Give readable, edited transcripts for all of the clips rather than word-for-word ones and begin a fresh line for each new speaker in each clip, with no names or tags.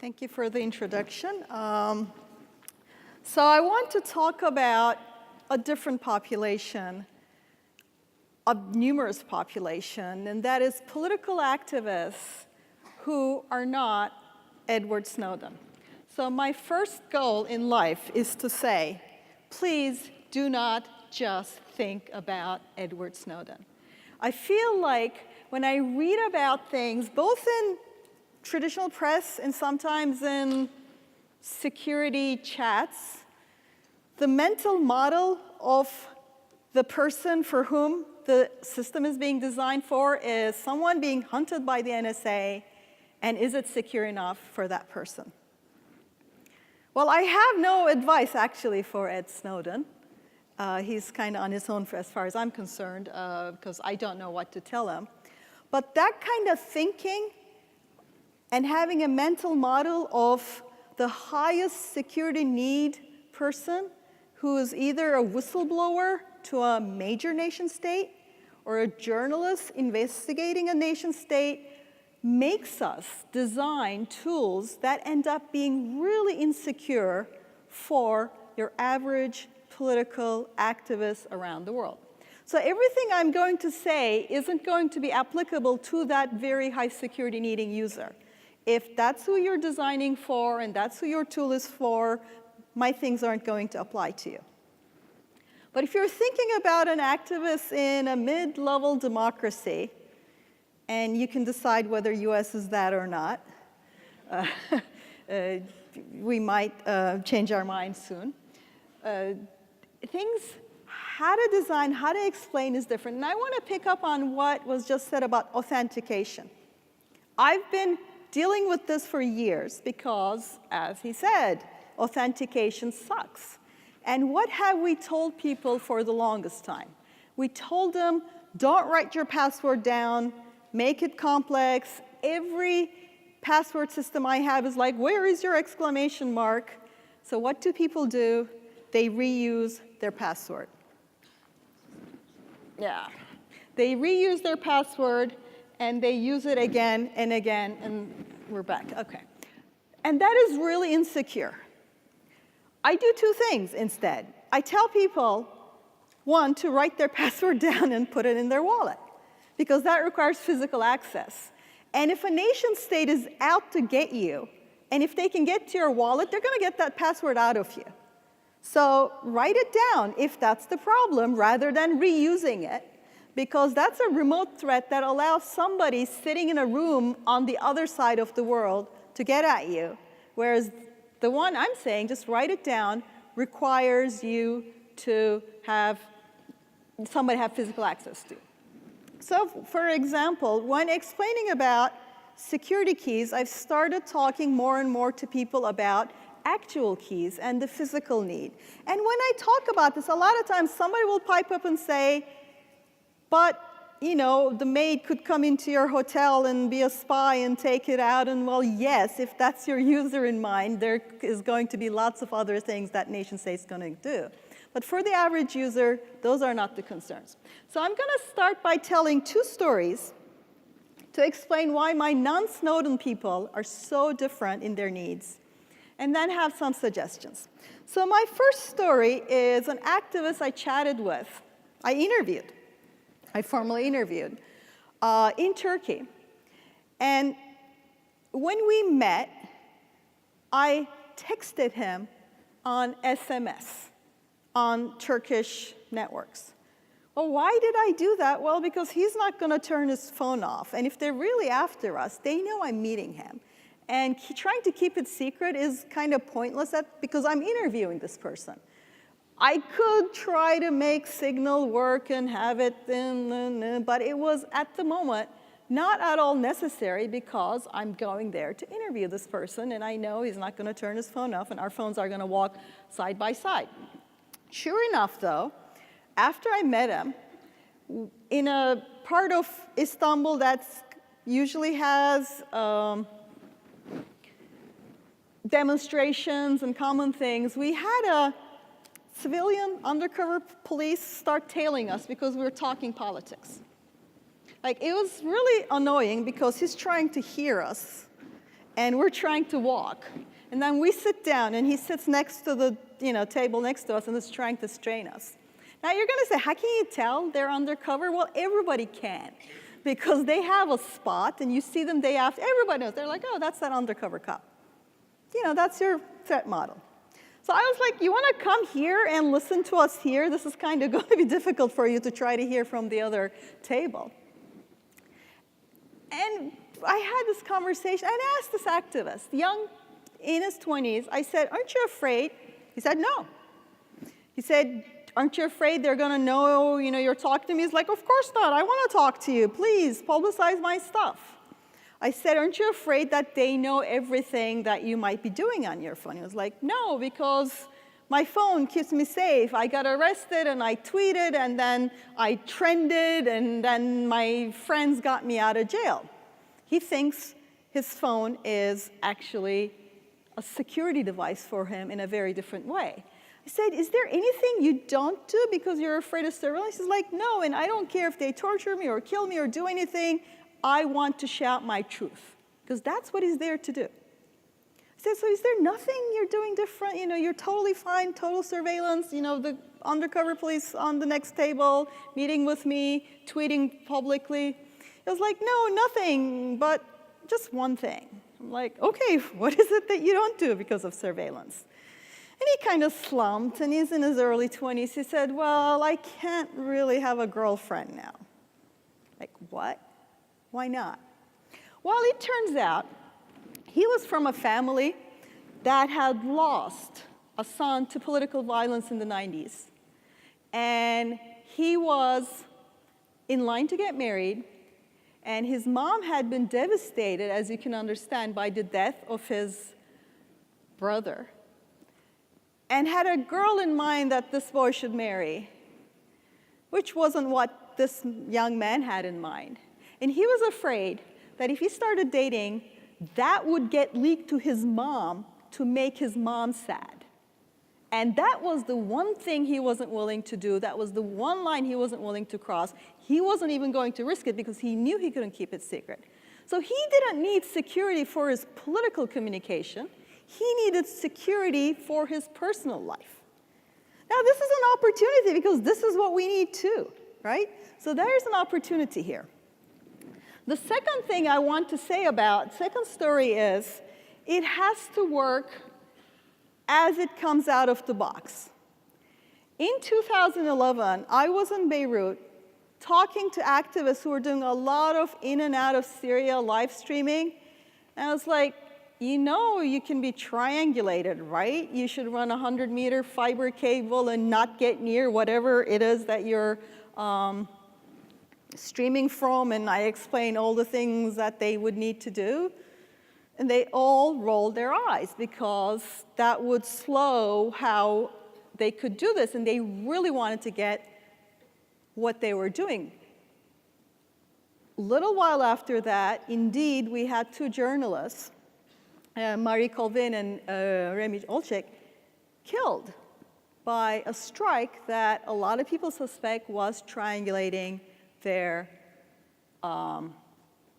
Thank you for the introduction. So I want to talk about a different population, a numerous population, and that is political activists who are not Edward Snowden. So my first goal in life is to say, please do not just think about Edward Snowden. I feel like when I read about things, both in traditional press and sometimes in security chats, the mental model of the person for whom the system is being designed for is someone being hunted by the NSA, and is it secure enough for that person? Well, I have no advice, actually, for Ed Snowden. He's kind of on his own as far as I'm concerned, because I don't know what to tell him. But that kind of thinking and having a mental model of the highest security need person who is either a whistleblower to a major nation state or a journalist investigating a nation state makes us design tools that end up being really insecure for your average political activist around the world. So everything I'm going to say isn't going to be applicable to that very high security needing user. If that's who you're designing for and that's who your tool is for, my things aren't going to apply to you. But if you're thinking about an activist in a mid-level democracy, and you can decide whether US is that or not, we might change our minds soon. How to design, how to explain is different. And I want to pick up on what was just said about authentication. I've been dealing with this for years because, as he said, authentication sucks. And what have we told people for the longest time? We told them, don't write your password down, make it complex. Every password system I have is like, where is your exclamation mark? So what do people do? They reuse their password. Yeah. They reuse their password, and they use it again and again, and we're back. OK. And that is really insecure. I do two things instead. I tell people, one, to write their password down and put it in their wallet, because that requires physical access. And if a nation state is out to get you, and if they can get to your wallet, they're going to get that password out of you. So write it down if that's the problem, rather than reusing it, because that's a remote threat that allows somebody sitting in a room on the other side of the world to get at you, whereas the one I'm saying, just write it down, requires you to have somebody have physical access to. So for example, when explaining about security keys, I've started talking more and more to people about actual keys and the physical need. And when I talk about this, a lot of times somebody will pipe up and say, but you know, the maid could come into your hotel and be a spy and take it out. And well, yes, if that's your user in mind, there is going to be lots of other things that nation state's going to do. But for the average user, those are not the concerns. So I'm going to start by telling two stories to explain why my non-Snowden people are so different in their needs, and then have some suggestions. So my first story is an activist I chatted with. I formally interviewed in Turkey. And when we met, I texted him on SMS on Turkish networks. Well, why did I do that? Well, because he's not going to turn his phone off. And if they're really after us, they know I'm meeting him. And trying to keep it secret is kind of pointless because I'm interviewing this person. I could try to make Signal work and have it, but it was, at the moment, not at all necessary because I'm going there to interview this person, and I know he's not going to turn his phone off, and our phones are going to walk side by side. Sure enough, though, after I met him, in a part of Istanbul that usually has demonstrations and common things, we had a civilian undercover police start tailing us because we were talking politics. Like, it was really annoying because he's trying to hear us, and we're trying to walk. And then we sit down, and he sits next to the table next to us and is trying to strain us. Now, you're going to say, how can you tell they're undercover? Well, everybody can, because they have a spot, and you see them day after. Everybody knows. They're like, oh, that's that undercover cop. That's your threat model. So I was like, you want to come here and listen to us here? This is kind of going to be difficult for you to try to hear from the other table. And I had this conversation, and I asked this activist, young, in his 20s, I said, aren't you afraid? He said, no. He said, aren't you afraid they're going to know, you're talking to me? He's like, of course not. I want to talk to you. Please, publicize my stuff. I said, aren't you afraid that they know everything that you might be doing on your phone? He was like, no, because my phone keeps me safe. I got arrested, and I tweeted, and then I trended, and then my friends got me out of jail. He thinks his phone is actually a security device for him in a very different way. I said, is there anything you don't do because you're afraid of surveillance? He's like, no, and I don't care if they torture me or kill me or do anything. I want to shout my truth, because that's what he's there to do. I said, so is there nothing you're doing different? You're totally fine, total surveillance, the undercover police on the next table, meeting with me, tweeting publicly. He was like, no, nothing, but just one thing. I'm like, okay, what is it that you don't do because of surveillance? And he kind of slumped, and he's in his early 20s. He said, well, I can't really have a girlfriend now. Like, what? Why not? Well, it turns out he was from a family that had lost a son to political violence in the 90s. And he was in line to get married, and his mom had been devastated, as you can understand, by the death of his brother, and had a girl in mind that this boy should marry, which wasn't what this young man had in mind. And he was afraid that if he started dating, that would get leaked to his mom to make his mom sad. And that was the one thing he wasn't willing to do. That was the one line he wasn't willing to cross. He wasn't even going to risk it because he knew he couldn't keep it secret. So he didn't need security for his political communication. He needed security for his personal life. Now, this is an opportunity because this is what we need too, right? So there's an opportunity here. The second thing I want to say about, second story is, it has to work as it comes out of the box. In 2011, I was in Beirut talking to activists who were doing a lot of in and out of Syria live streaming. And I was like, you can be triangulated, right? You should run a 100-meter fiber cable and not get near whatever it is that you're streaming from. And I explained all the things that they would need to do. And they all rolled their eyes because that would slow how they could do this. And they really wanted to get what they were doing. A little while after that, indeed, we had two journalists, Marie Colvin and Remy Olcek, killed by a strike that a lot of people suspect was triangulating their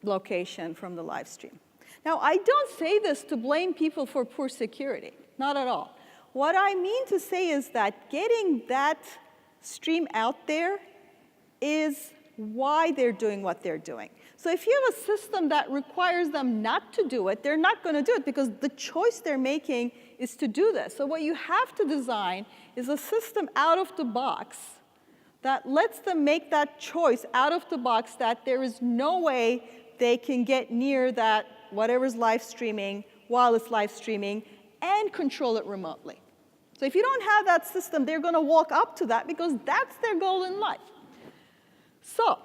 location from the live stream. Now, I don't say this to blame people for poor security, not at all. What I mean to say is that getting that stream out there is why they're doing what they're doing. So if you have a system that requires them not to do it, they're not going to do it because the choice they're making is to do this. So what you have to design is a system out of the box that lets them make that choice out of the box, that there is no way they can get near that whatever's live streaming while it's live streaming and control it remotely. So if you don't have that system, they're going to walk up to that because that's their goal in life. So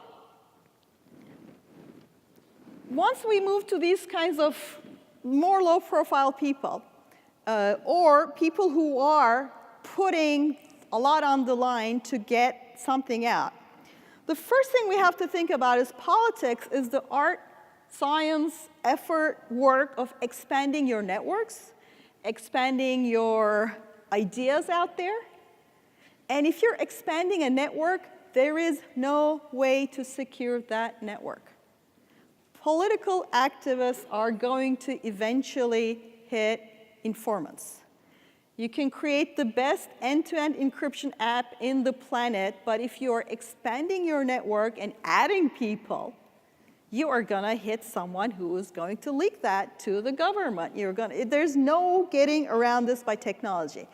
once we move to these kinds of more low-profile people, or people who are putting a lot on the line to get something out, the first thing we have to think about is politics is the art, science, effort, work of expanding your networks, expanding your ideas out there. And if you're expanding a network, there is no way to secure that network. political activists are going to eventually hit informants. You can create the best end-to-end encryption app in the planet, but if you're expanding your network and adding people, you are going to hit someone who is going to leak that to the government. There's no getting around this by technology.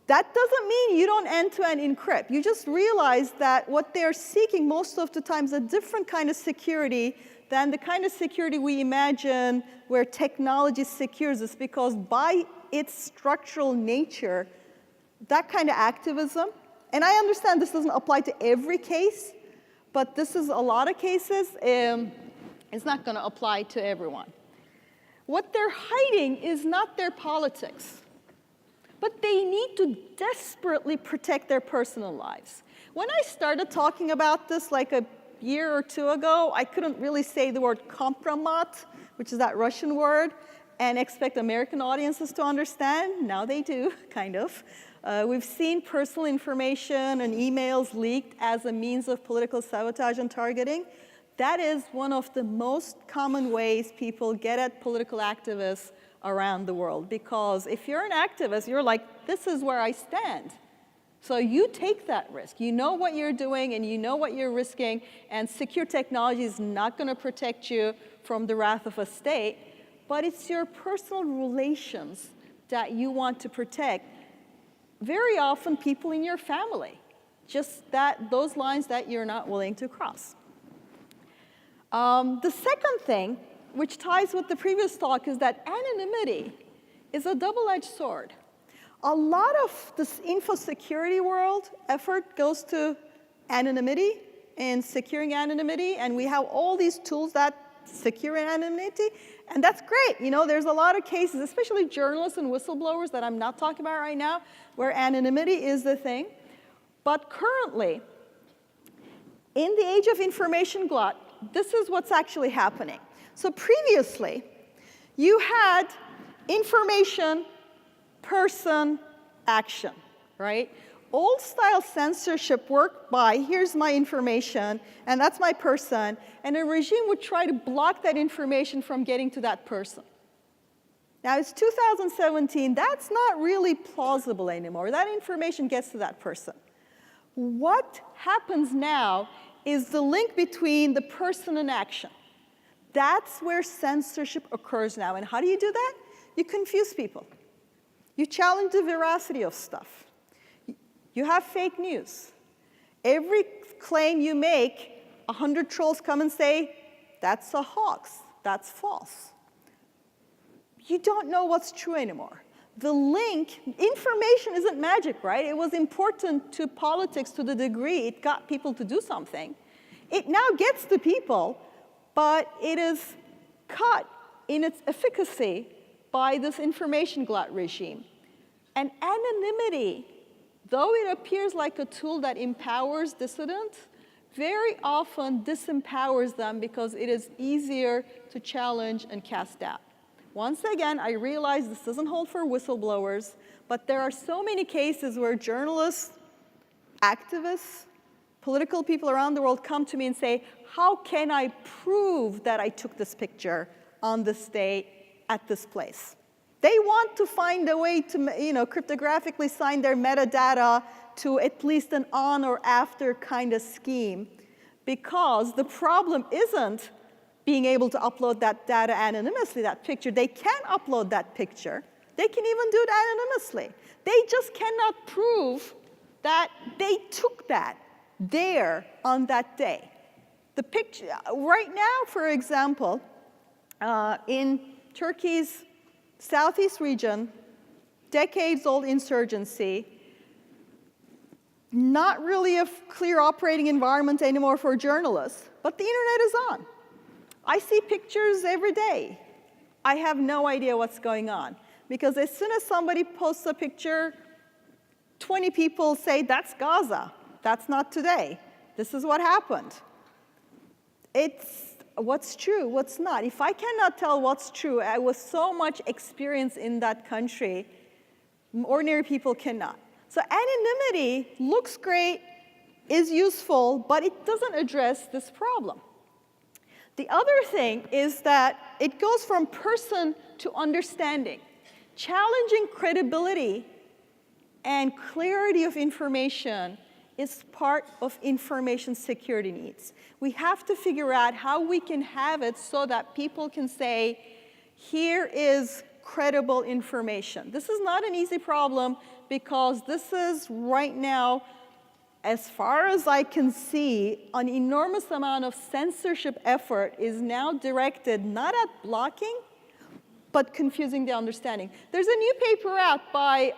That doesn't mean you don't end-to-end encrypt. You just realize that what they're seeking most of the time is a different kind of security than the kind of security we imagine where technology secures us, because by its structural nature, that kind of activism, and I understand this doesn't apply to every case, but this is a lot of cases, it's not going to apply to everyone. What they're hiding is not their politics, but they need to desperately protect their personal lives. When I started talking about this like a year or two ago, I couldn't really say the word kompromat, which is that Russian word, and expect American audiences to understand. Now they do, kind of. We've seen personal information and emails leaked as a means of political sabotage and targeting. That is one of the most common ways people get at political activists around the world. Because if you're an activist, you're like, this is where I stand. So you take that risk. You know what you're doing, and you know what you're risking, and secure technology is not going to protect you from the wrath of a state, but it's your personal relations that you want to protect. Very often, people in your family, just those lines that you're not willing to cross. The second thing, which ties with the previous talk, is that anonymity is a double-edged sword. A lot of this info security world effort goes to anonymity and securing anonymity, and we have all these tools that secure anonymity, and that's great. You know, there's a lot of cases, especially journalists and whistleblowers that I'm not talking about right now, where anonymity is the thing. But currently, in the age of information glut, this is what's actually happening. So previously, you had information, person, action, right? Old style censorship worked by, here's my information, and that's my person, and a regime would try to block that information from getting to that person. Now it's 2017, that's not really plausible anymore. That information gets to that person. What happens now is the link between the person and action. That's where censorship occurs now. And how do you do that? You confuse people. You challenge the veracity of stuff. You have fake news. Every claim you make, 100 trolls come and say, that's a hoax, that's false. You don't know what's true anymore. The link, information isn't magic, right? It was important to politics to the degree it got people to do something. It now gets to people, but it is cut in its efficacy by this information glut regime. And anonymity, though it appears like a tool that empowers dissidents, very often disempowers them because it is easier to challenge and cast out. Once again, I realize this doesn't hold for whistleblowers, but there are so many cases where journalists, activists, political people around the world come to me and say, how can I prove that I took this picture on this day at this place? They want to find a way to, cryptographically sign their metadata to at least an on or after kind of scheme, because the problem isn't being able to upload that data anonymously, that picture. They can upload that picture. They can even do it anonymously. They just cannot prove that they took that there on that day. The picture, right now, for example, in Turkey's southeast region, decades-old insurgency, not really a clear operating environment anymore for journalists, but the internet is on. I see pictures every day. I have no idea what's going on, because as soon as somebody posts a picture, 20 people say, that's Gaza. That's not today. This is what happened. It's what's true, what's not. If I cannot tell what's true, I with so much experience in that country, ordinary people cannot. So anonymity looks great, is useful, but it doesn't address this problem. The other thing is that it goes from person to understanding. Challenging credibility and clarity of information is part of information security needs. We have to figure out how we can have it so that people can say, here is credible information. This is not an easy problem because this is right now, as far as I can see, an enormous amount of censorship effort is now directed not at blocking, but confusing the understanding. There's a new paper out by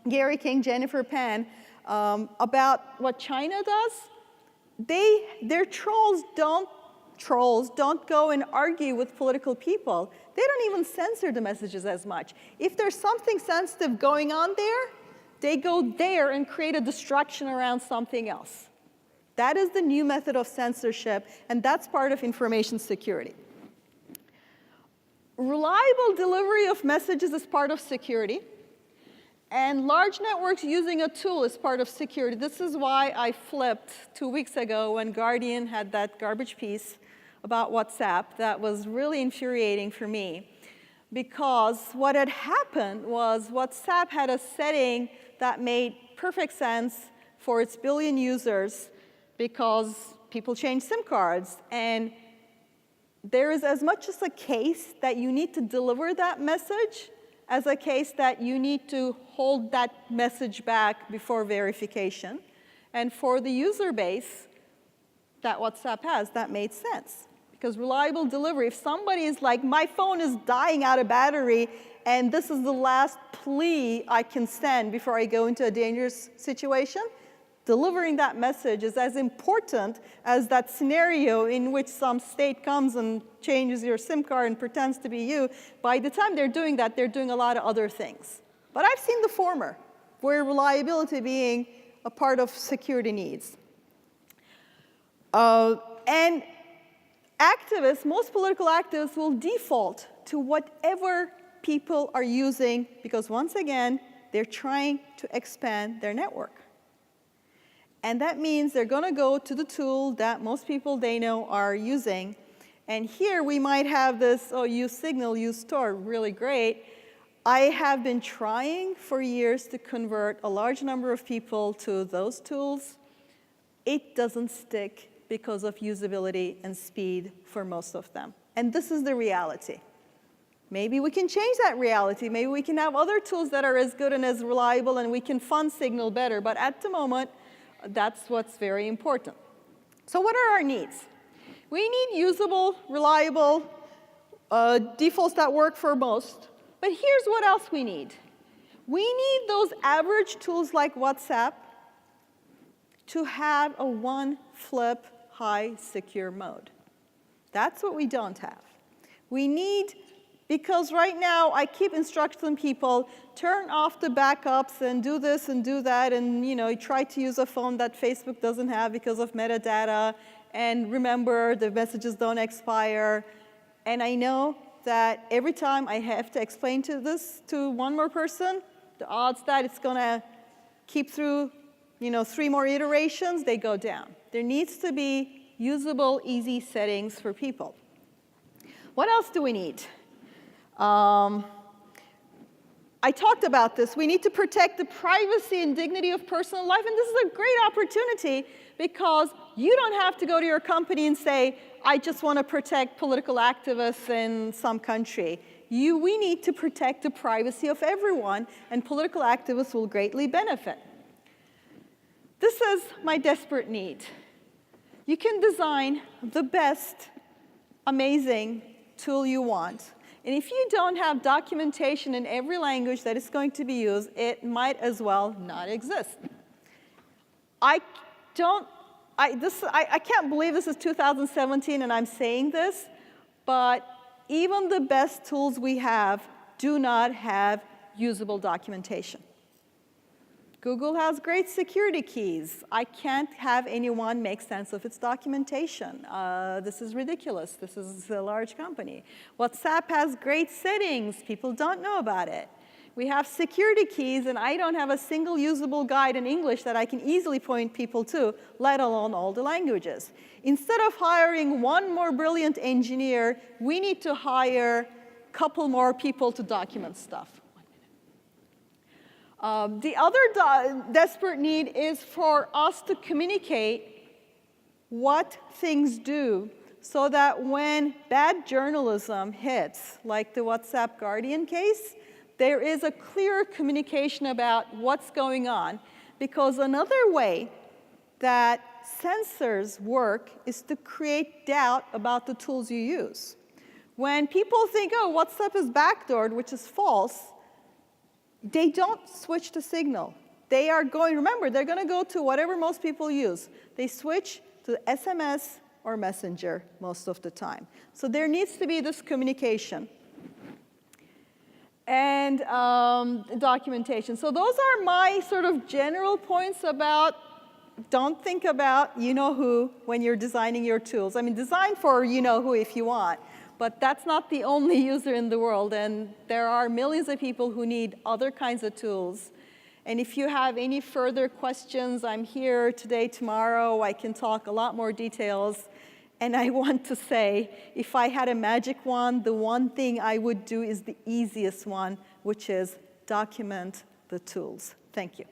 Gary King, Jennifer Pan, about what China does. Their trolls don't go and argue with political people. They don't even censor the messages as much. If there's something sensitive going on there, they go there and create a distraction around something else. That is the new method of censorship, and that's part of information security. Reliable delivery of messages is part of security, and large networks using a tool is part of security. This is why I flipped 2 weeks ago when Guardian had that garbage piece about WhatsApp. That was really infuriating for me, because what had happened was WhatsApp had a setting that made perfect sense for its billion users because people change SIM cards. And there is as much as a case that you need to deliver that message as a case that you need to hold that message back before verification. And for the user base that WhatsApp has, that made sense. Because reliable delivery, if somebody is like, my phone is dying out of battery, and this is the last plea I can send before I go into a dangerous situation, delivering that message is as important as that scenario in which some state comes and changes your SIM card and pretends to be you. By the time they're doing that, they're doing a lot of other things. But I've seen the former, where reliability being a part of security needs. And activists, most political activists, will default to whatever people are using because, once again, they're trying to expand their network. And that means they're going to go to the tool that most people they know are using. And here we might have this, oh, use Signal, use Tor, really great. I have been trying for years to convert a large number of people to those tools. It doesn't stick because of usability and speed for most of them. And this is the reality. Maybe we can change that reality. Maybe we can have other tools that are as good and as reliable, and we can fund Signal better. But at the moment, that's what's very important. So what are our needs? We need usable, reliable defaults that work for most. But here's what else we need. We need those average tools like WhatsApp to have a one-flip high secure mode. That's what we don't have. We need, because right now I keep instructing people, turn off the backups and do this and do that, and try to use a phone that Facebook doesn't have because of metadata, and remember the messages don't expire. And I know that every time I have to explain this to one more person, the odds that it's going to keep through 3 more iterations, they go down. There needs to be usable, easy settings for people. What else do we need? I talked about this. We need to protect the privacy and dignity of personal life, and this is a great opportunity because you don't have to go to your company and say, I just want to protect political activists in some country. We need to protect the privacy of everyone, and political activists will greatly benefit. This is my desperate need. You can design the best, amazing tool you want. And if you don't have documentation in every language that is going to be used, it might as well not exist. I can't believe this is 2017 and I'm saying this, but even the best tools we have do not have usable documentation. Google has great security keys. I can't have anyone make sense of its documentation. This is ridiculous. This is a large company. WhatsApp has great settings. People don't know about it. We have security keys, and I don't have a single usable guide in English that I can easily point people to, let alone all the languages. Instead of hiring one more brilliant engineer, we need to hire a couple more people to document stuff. The other desperate need is for us to communicate what things do so that when bad journalism hits, like the WhatsApp Guardian case, there is a clear communication about what's going on. Because another way that censors work is to create doubt about the tools you use. When people think, oh, WhatsApp is backdoored, which is false, they don't switch to Signal. They are going, remember, they're going to go to whatever most people use. They switch to SMS or Messenger most of the time. So there needs to be this communication. And documentation. So those are my sort of general points about don't think about you-know-who when you're designing your tools. I mean, design for you-know-who if you want, but that's not the only user in the world, and there are millions of people who need other kinds of tools. And if you have any further questions, I'm here today, tomorrow. I can talk a lot more details. And I want to say, if I had a magic wand, the one thing I would do is the easiest one, which is document the tools. Thank you.